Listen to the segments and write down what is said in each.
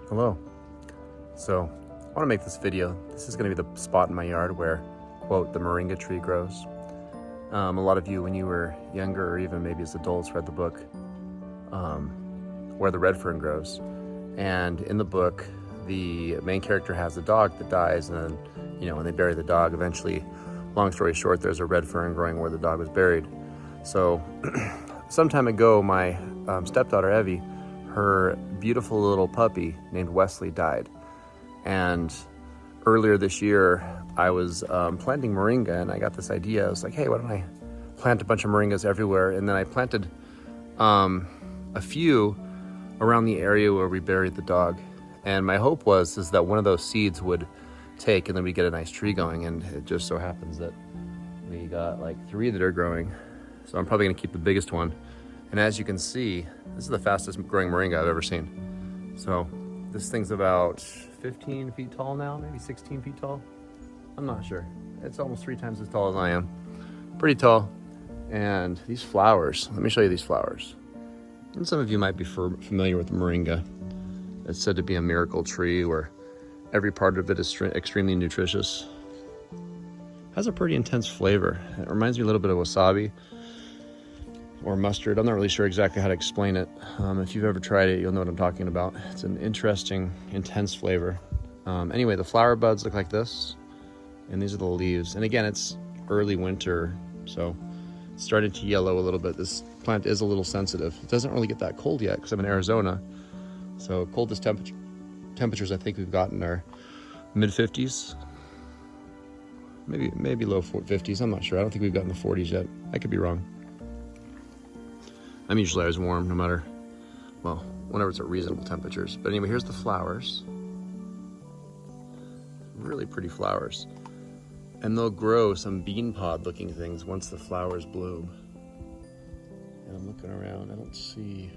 Hello. So I want to make this video. This is going to be the spot in my yard where, quote, the Moringa tree grows. A lot of you, when you were younger or even maybe as adults, read the book where the red fern grows. And in the book, the main character has a dog that dies, and then, when they bury the dog, eventually, long story short, there's a red fern growing where the dog was buried. So some time ago, my stepdaughter, Evie, her beautiful little puppy named Wesley died. And earlier this year, I was planting moringa, and I got this idea. I was like, hey, why don't I plant a bunch of moringas everywhere? And then I planted a few around the area where we buried the dog. And my hope is that one of those seeds would take, and then we get a nice tree going. And it just so happens that we got like 3 that are growing. So I'm probably gonna keep the biggest one. And as you can see, this is the fastest growing moringa I've ever seen. So this thing's about 15 feet tall now, maybe 16 feet tall. I'm not sure. It's almost 3 times as tall as I am. Pretty tall. And these flowers, let me show you these flowers. And some of you might be familiar with moringa. It's said to be a miracle tree where every part of it is extremely nutritious. Has a pretty intense flavor. It reminds me a little bit of wasabi or mustard. I'm not really sure exactly how to explain it. If you've ever tried it, you'll know what I'm talking about. It's an interesting, intense flavor. Anyway, the flower buds look like this, and these are the leaves. And again, it's early winter, so it's starting to yellow a little bit. This plant is a little sensitive. It doesn't really get that cold yet because I'm in Arizona. So coldest temperatures I think we've gotten are mid 50s, maybe low 50s. I'm not sure. I don't think we've gotten the 40s yet. I could be wrong. I'm usually always warm, no matter, well, whenever it's at reasonable temperatures. But anyway, here's the flowers. Really pretty flowers. And they'll grow some bean pod looking things once the flowers bloom. And I'm looking around, I don't see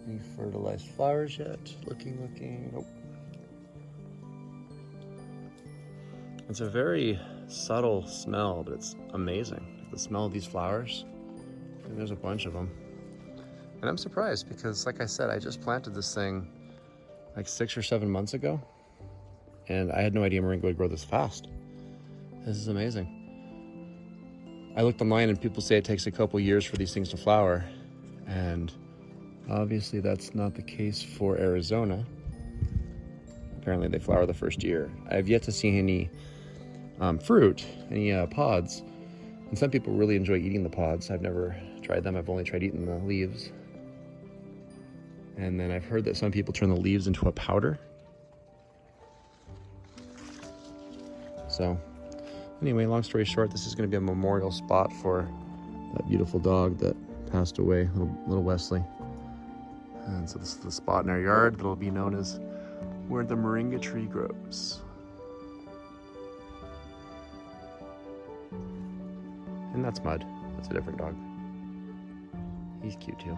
any fertilized flowers yet. Looking, nope. It's a very subtle smell, but it's amazing. The smell of these flowers. And there's a bunch of them. And I'm surprised because, like I said, I just planted this thing like 6 or 7 months ago. And I had no idea moringa would grow this fast. This is amazing. I looked online and people say it takes a couple years for these things to flower. And obviously that's not the case for Arizona. Apparently they flower the first year. I have yet to see any fruit, any pods. And some people really enjoy eating the pods. I've never tried them. I've only tried eating the leaves. And then I've heard that some people turn the leaves into a powder. So anyway, long story short, this is going to be a memorial spot for that beautiful dog that passed away, little Wesley. And so this is the spot in our yard that'll be known as where the moringa tree grows. And that's Mud. That's a different dog. He's cute too.